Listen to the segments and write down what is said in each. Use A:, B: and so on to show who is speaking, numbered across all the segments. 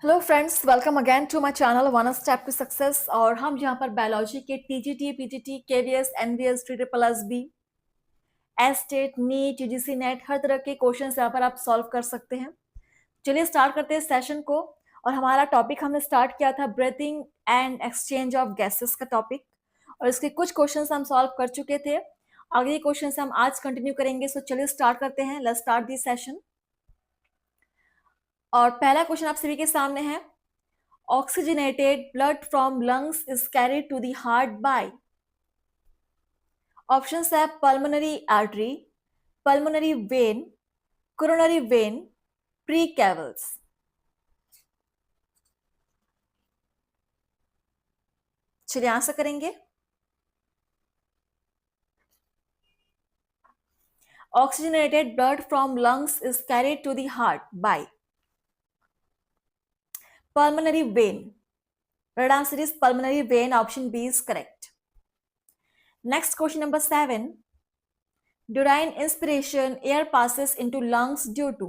A: Hello friends, welcome again to my channel one step to success. और हम यहाँ पर बायोलॉजी के TGT, PGT, KVS, NVS, triple SB, state, NEET, UGC NET, हर तरह के क्वेश्चंस यहाँ पर आप सॉल्व कर सकते हैं। चलिए स्टार्ट करते हैं सेशन को। और हमारा टॉपिक हमने स्टार्ट किया था breathing and exchange of gases का टॉपिक, और इसके कुछ क्वेश्चंस हम सॉल्व कर चुके थे। आगे क्वेश्चंस हम आज कंटिन्यू करेंगे। सो चलिए स्टार्ट करते हैं। Let's start this session. और पहला क्वेश्चन आप सभी के सामने है, oxygenated blood from lungs is carried to the heart by. Options है pulmonary artery, pulmonary vein, coronary vein, precaves. चलिए आंसर करेंगे। Oxygenated blood from lungs is carried to the heart by pulmonary vein. Right answer is pulmonary vein. Option B is correct. Next question number 7. During inspiration, air passes into lungs due to.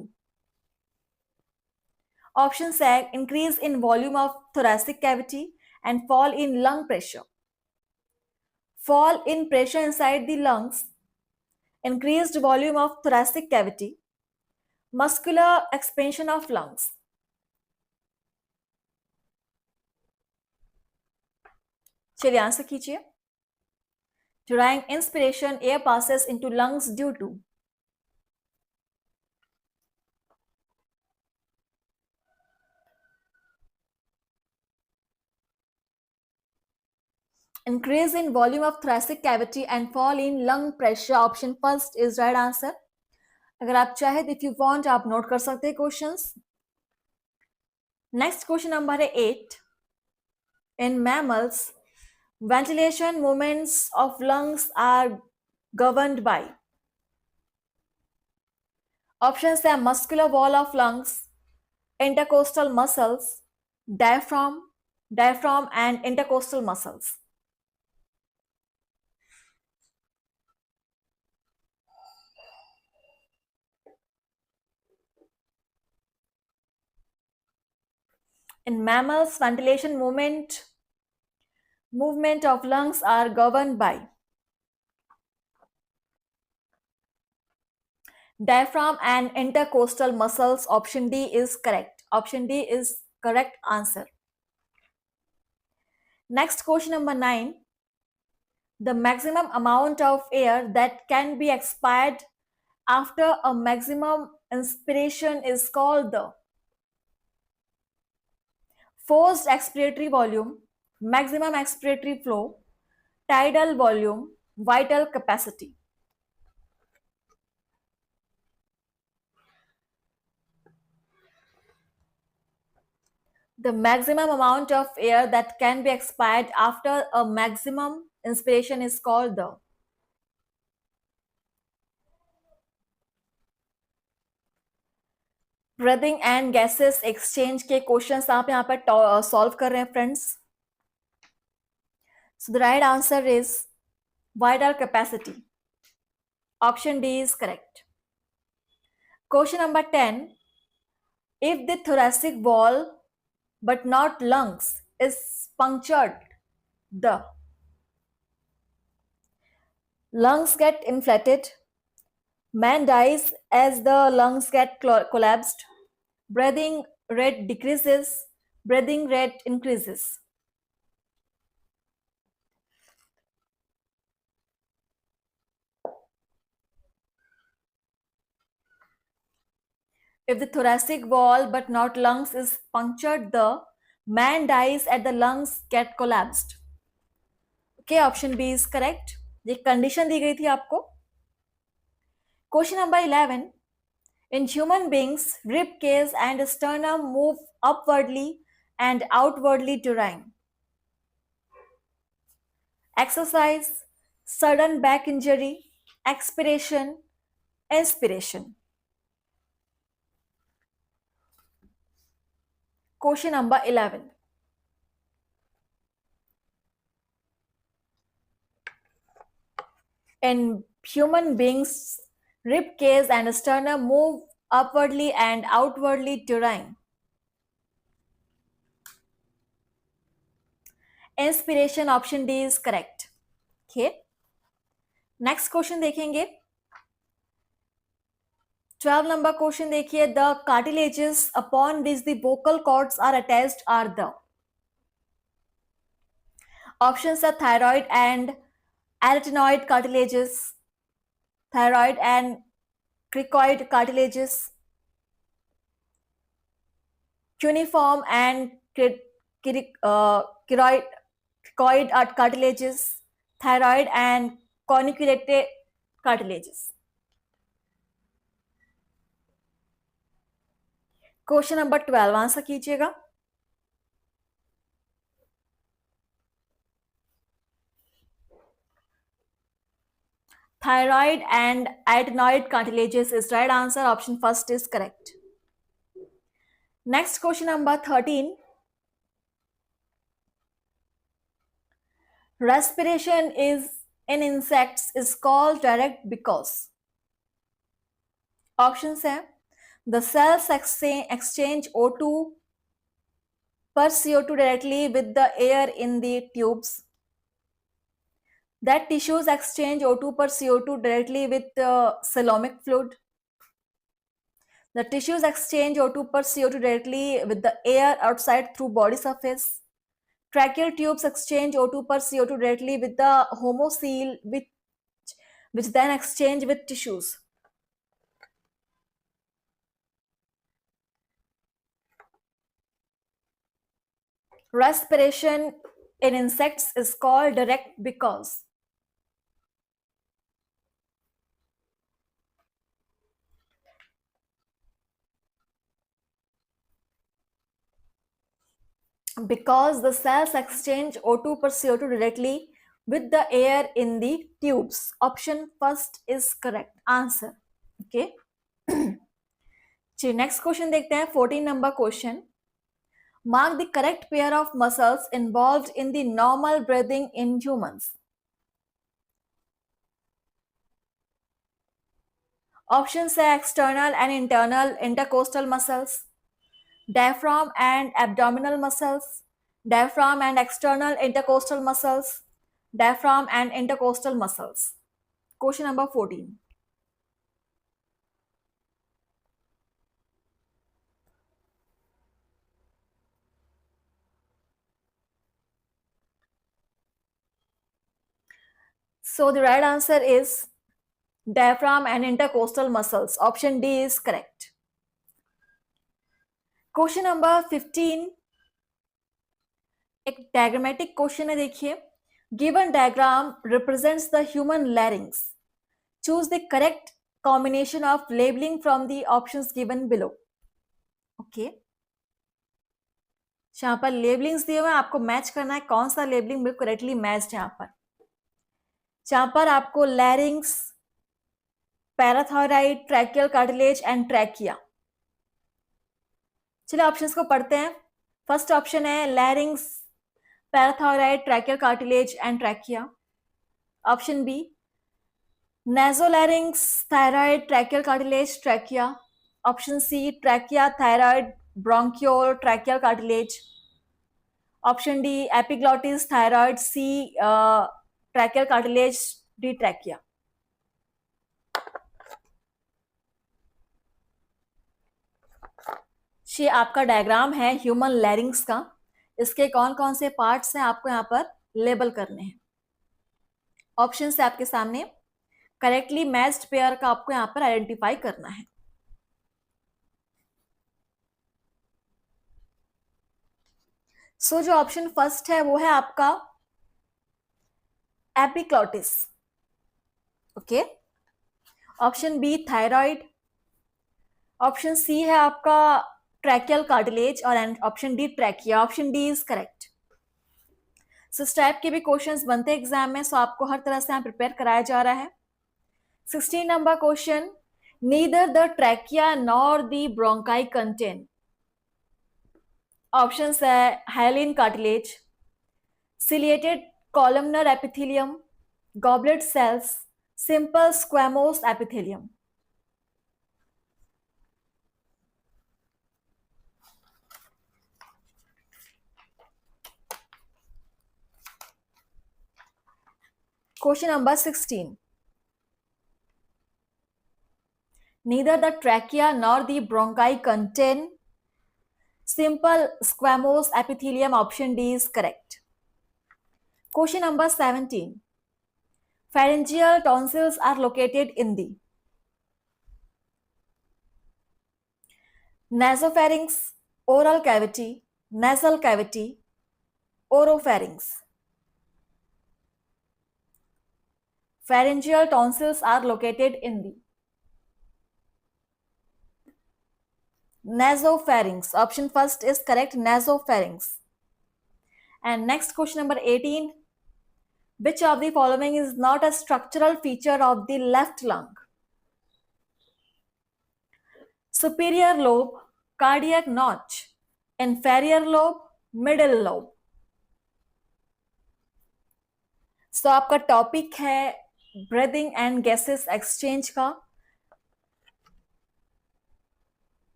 A: Options है increase in volume of thoracic cavity and fall in lung pressure. Fall in pressure inside the lungs, increased volume of thoracic cavity, muscular expansion of lungs. चलिए answer कीजिए। During inspiration, air passes into lungs due to. Increase in volume of thoracic cavity and fall in lung pressure. Option first is right answer. अगर आप चाहे तो if you want आप note कर सकते हैं क्वेश्चंस। नेक्स्ट क्वेश्चन नंबर है 8. In mammals, ventilation movements of lungs are governed by. Options are muscular wall of lungs, intercostal muscles, diaphragm and intercostal muscles. In mammals, ventilation movement of lungs are governed by diaphragm and intercostal muscles. Option D is correct. Option D is correct answer. Next question number 9. The maximum amount of air that can be expired after a maximum inspiration is called the forced expiratory volume, maximum expiratory flow, tidal volume, vital capacity. The maximum amount of air that can be expired after a maximum inspiration is called the breathing and gases exchange के questions आप यहाँ पर solve कर रहे हैं friends. So the right answer is vital capacity. Option D is correct. Question number 10. If the thoracic wall but not lungs is punctured, the lungs get inflated, man dies as the lungs get collapsed, breathing rate decreases, breathing rate increases. If the thoracic wall but not lungs is punctured, the man dies and the lungs get collapsed. Okay, option B is correct. ये condition दी गई थी आपको। Question number 11. In human beings, rib cage and sternum move upwardly and outwardly during exercise, sudden back injury, expiration, inspiration. Question number 11. In human beings, rib cage and sternum move upwardly and outwardly during inspiration option D is correct. Okay, next question देखेंगे। 12 number question देखिए, the cartilages upon which the vocal cords are attached are the. Options are thyroid and arytenoid cartilages, thyroid and cricoid cartilages, cuneiform and cricoid cartilages, thyroid and corniculated cartilages. Question number 12 answer कीजिएगा। Thyroid and arytenoid cartilages is right answer. Option first is correct. Next question number 13. Respiration is in insects is called direct because. Options है, the cells exchange O2 per CO2 directly with the air in the tubes. That tissues exchange O2 per CO2 directly with coelomic fluid. The tissues exchange O2 per CO2 directly with the air outside through body surface. Tracheal tubes exchange O2 per CO2 directly with the homocoel, which then exchange with tissues. Respiration in insects is called direct because. Because the cells exchange O2 per CO2 directly with the air in the tubes. Option first is correct answer. Okay. चलिए next question देखते हैं। 14 number question, mark the correct pair of muscles involved in the normal breathing in humans. Options है external and internal intercostal muscles, diaphragm and abdominal muscles, diaphragm and external intercostal muscles, diaphragm and intercostal muscles. Question number 14. So the right answer is diaphragm and intercostal muscles. Option D is correct. Question number 15. एक diagrammatic question है, देखिए। Given diagram represents the human लैरिंग्स। Choose the correct combination of labelling from the options given below. Okay, यहाँ पर labellings दिए हुए हैं, आपको match करना है कौन सा लेबलिंग बिल्कुल करेक्टली मैच्ड है। यहाँ पर आपको larynx, parathyroid, tracheal cartilage and trachea. चलिए ऑप्शंस को पढ़ते हैं। फर्स्ट ऑप्शन है larynx, parathyroid, tracheal cartilage and trachea. Option B nasolarynx, thyroid, tracheal cartilage, trachea. Option C trachea, thyroid, bronchiole, tracheal cartilage. Option D epiglottis, thyroid, C tracheal cartilage, D trachea. ये आपका diagram है human लैरिंग्स का। इसके कौन कौन से parts हैं आपको यहाँ पर लेबल करने हैं। ऑप्शन से आपके सामने करेक्टली मैच्ड पेयर का आपको यहाँ पर आइडेंटिफाई करना है। सो जो ऑप्शन फर्स्ट है वो है आपका epiglottis. Okay, option B thyroid, option C है आपका ट्रैकियल कार्टिलेज और option D trachea. Option D is correct. So इस टाइप के भी क्वेश्चंस बनते हैं एग्जाम में, सो आपको हर तरह से यहाँ प्रिपेयर कराया जा रहा है। 16 number question, neither the trachea nor the bronchi contain. Options है hyaline cartilage, ciliated columnar epithelium, goblet cells, simple squamous epithelium. Question number 16. Neither the trachea nor the bronchi contain simple squamous epithelium. Option D is correct. Question number 17. Pharyngeal tonsils are located in the nasopharynx, oral cavity, nasal cavity, oropharynx. Pharyngeal tonsils are located in the nasopharynx. Option first is correct, nasopharynx. And next question number 18. Which of the following is not a structural feature of the left lung? Superior lobe, cardiac notch, inferior lobe, middle lobe. So आपका topic है breathing and gases exchange का.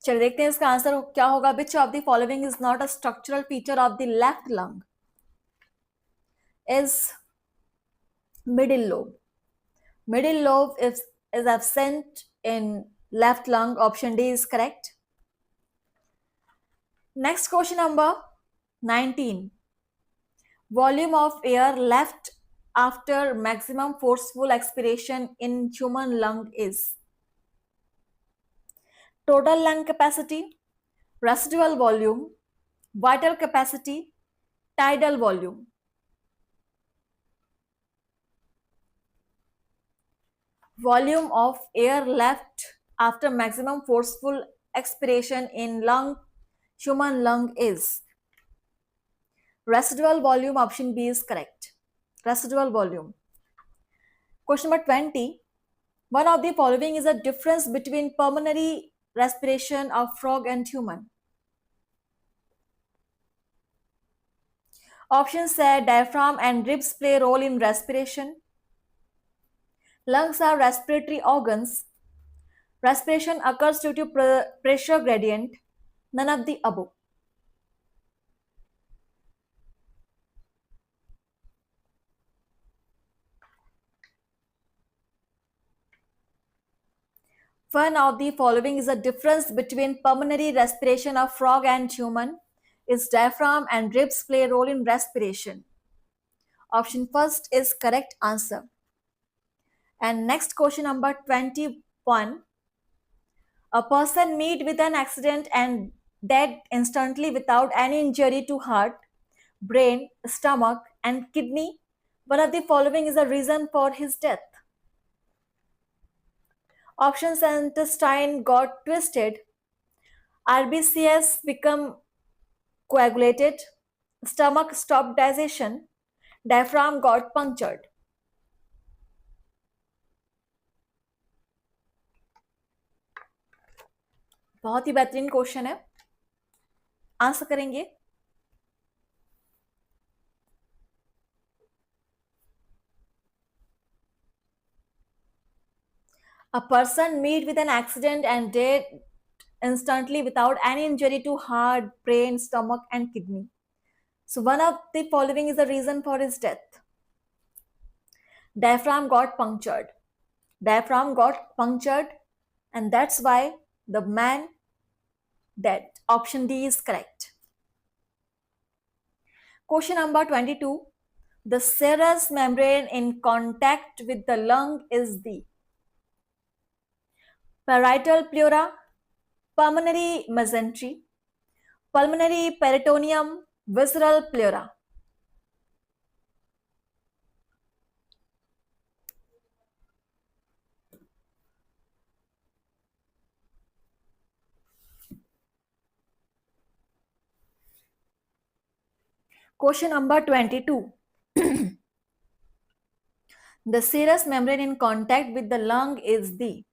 A: चलिए देखते हैं इसका answer क्या होगा. Which of the following is not a structural feature of the left lung? Is middle lobe. Middle lobe is absent in left lung. Option D is correct. Next question number 19. Volume of air left after maximum forceful expiration in human lung is total lung capacity, residual volume, vital capacity, tidal volume. Volume of air left after maximum forceful expiration in human lung is residual volume. Option B is correct. Residual volume. Question number 20. One of the following is a difference between pulmonary respiration of frog and human. Options say diaphragm and ribs play a role in respiration. Lungs are respiratory organs. Respiration occurs due to pressure gradient. None of the above. One of the following is a difference between pulmonary respiration of frog and human. Is diaphragm and ribs play a role in respiration. Option first is correct answer. And next question number 21. A person meet with an accident and dead instantly without any injury to heart, brain, stomach and kidney. One of the following is a reason for his death. Options: intestine got twisted, RBCs become coagulated, stomach stopped digestion, diaphragm got punctured. बहुत ही बेहतरीन question है, answer करेंगे. A person meet with an accident and dead instantly without any injury to heart, brain, stomach and kidney. So one of the following is the reason for his death. Diaphragm got punctured. Diaphragm got punctured and that's why the man dead. Option D is correct. Question number 22. The serous membrane in contact with the lung is the parietal pleura, pulmonary mesentery, pulmonary peritoneum, visceral pleura. Question number 22. The serous membrane in contact with the lung is the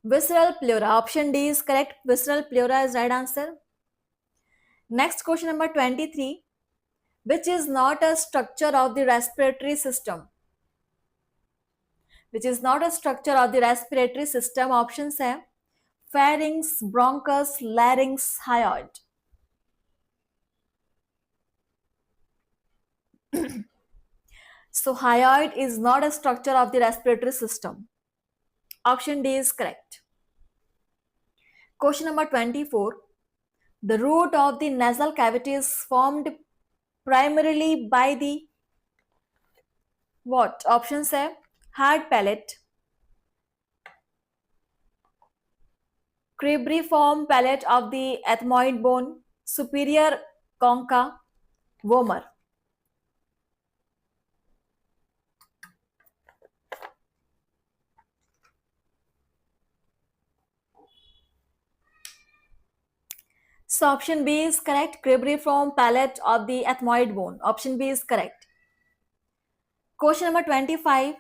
A: visceral pleura. Option D is correct. Visceral pleura is right answer. Next question number 23. Which is not a structure of the respiratory system? Which is not a structure of the respiratory system? Options are pharynx, bronchus, larynx, hyoid. So hyoid is not a structure of the respiratory system. Option D is correct. Question number 24. The root of the nasal cavity is formed primarily by the what? Options है hard palate, cribriform palate of the ethmoid bone, superior concha, vomer. So option B is correct. Cribriform palate of the ethmoid bone. Option B is correct. Question number 25.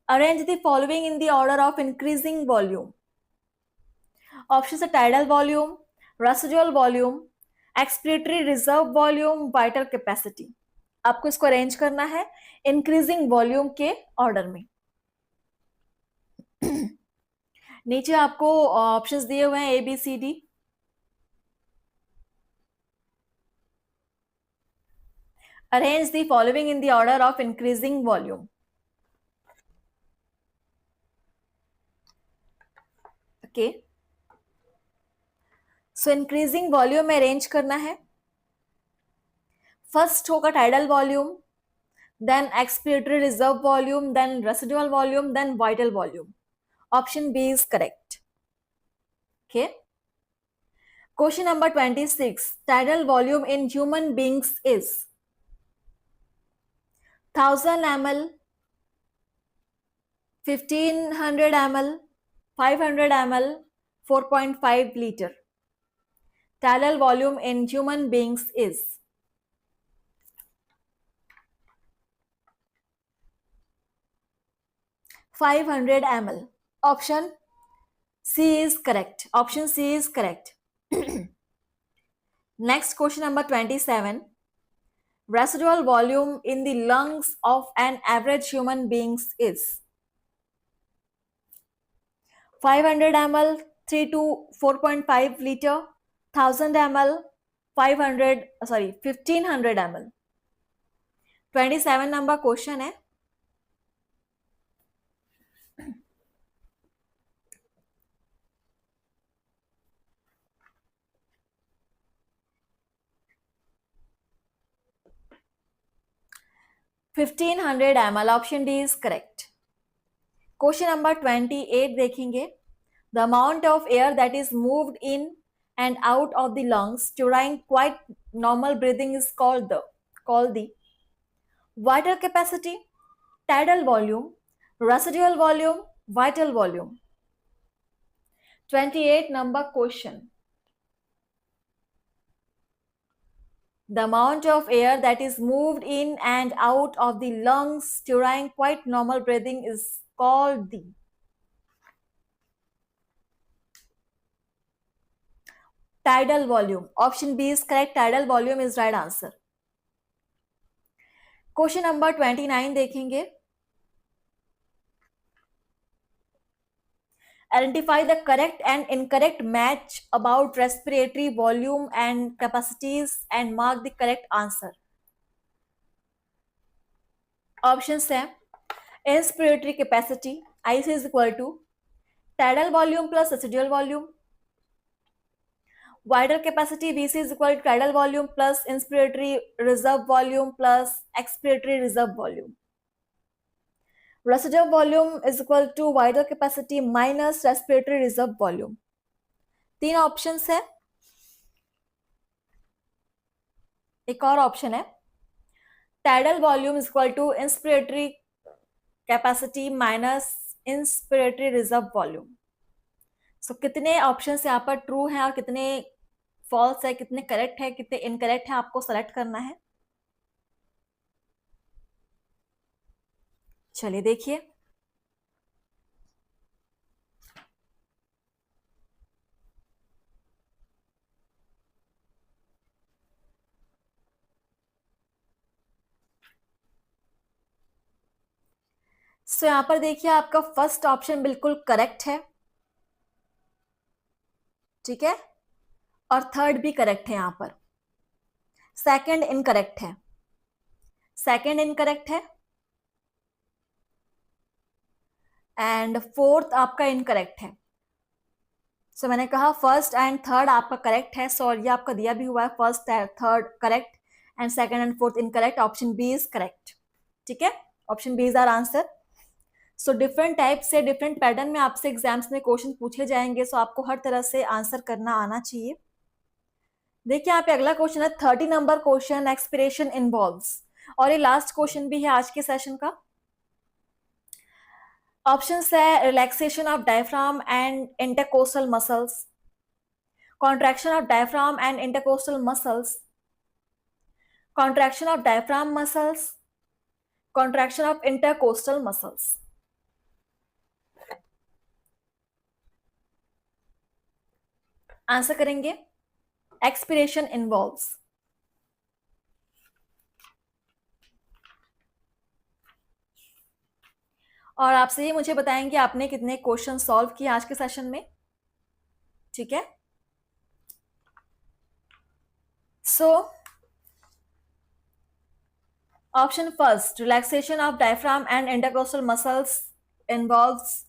A: Arrange the following in the order of increasing volume. Options are tidal volume, residual volume, expiratory reserve volume, vital capacity. आपको इसको arrange करना है increasing volume के order में. नीचे आपको options दिए हुए हैं ABCD. Arrange the following in the order of increasing volume. Okay. So increasing volume में अरेंज करना है. फर्स्ट होगा tidal volume, then expiratory reserve volume, then residual volume, then vital volume. Option B is correct. Okay. Question number 26. Tidal volume in human beings is 1000 ml, 1500 ml, 500 ml, 4.5 liter. Tidal volume in human beings is 500 ml. Option C is correct. Option C is correct. Next question number 27. Residual volume in the lungs of an average human being is 500 ml, 3 to 4.5 liter, 1000 ml, 1500 ml. 27 number question है. Fifteen 1500 ml. Option D is correct. Question number 28 देखेंगे. The amount of air that is moved in and out of the lungs during quite normal breathing is called the vital capacity, tidal volume, residual volume, vital volume. 28 number question. The amount of air that is moved in and out of the lungs during quite normal breathing is called the tidal volume. Option B is correct. Tidal volume is right answer. Question number 29 देखेंगे. Identify the correct and incorrect match about respiratory volume and capacities and mark the correct answer. Options है inspiratory capacity IC is equal to tidal volume plus residual volume. Vital capacity VC is equal to tidal volume plus inspiratory reserve volume plus expiratory reserve volume. Residual volume is equal to vital capacity minus respiratory reserve volume. तीन options है. एक और option है tidal volume is equal to inspiratory capacity minus inspiratory reserve volume. So कितने options यहाँ पर true हैं और कितने फॉल्स है, कितने करेक्ट है, कितने इनकरेक्ट है, आपको सेलेक्ट करना है. चलिए देखिए. सो यहां पर देखिए आपका फर्स्ट ऑप्शन बिल्कुल करेक्ट है. ठीक है. और थर्ड भी करेक्ट है. यहां पर सेकंड इनकरेक्ट है. सेकंड इनकरेक्ट है. एंड फोर्थ आपका इनकरेक्ट है। सो मैंने कहा फर्स्ट एंड थर्ड आपका करेक्ट है, सो ये आपका दिया भी हुआ है, first third correct and second and fourth incorrect, option B is correct. ठीक है, option B is our answer. So different type से डिफरेंट पैटर्न में आपसे एग्जाम्स में क्वेश्चन पूछे जाएंगे, सो आपको हर तरह से आंसर करना आना चाहिए। देखिए यहाँ पे अगला क्वेश्चन है 30 नंबर क्वेश्चन, एक्सपिरेशन इन्वॉल्व्स, और ये लास्ट क्वेश्चन भी है आज के सेशन का। ऑप्शंस है relaxation of diaphragm and intercostal muscles, contraction of diaphragm and intercostal muscles, contraction of diaphragm muscles, contraction of intercostal muscles। Answer करेंगे एक्सपिरेशन इन्वॉल्व्स। और आपसे ये मुझे बताएंगे आपने कितने क्वेश्चन सॉल्व किए आज के सेशन में। ठीक है, so option first relaxation of diaphragm and intercostal muscles involves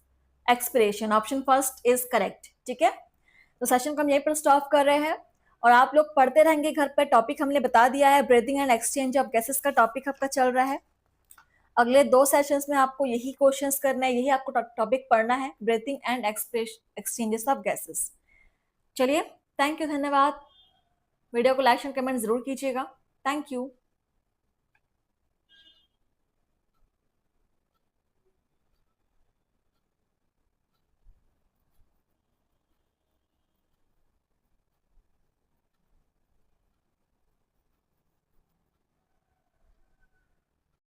A: expiration, option first is correct. ठीक है, तो सेशन को हम यहीं पर स्टॉप कर रहे हैं और आप लोग पढ़ते रहेंगे घर पर। टॉपिक हमने बता दिया है, breathing and exchange of gases का टॉपिक आपका चल रहा है। अगले 2 सेशंस में आपको यही क्वेश्चंस करना है, यही आपको टॉपिक पढ़ना है, breathing and exchanges of gases. चलिए, थैंक यू, धन्यवाद। वीडियो को लाइक एंड कमेंट जरूर कीजिएगा। Thank you.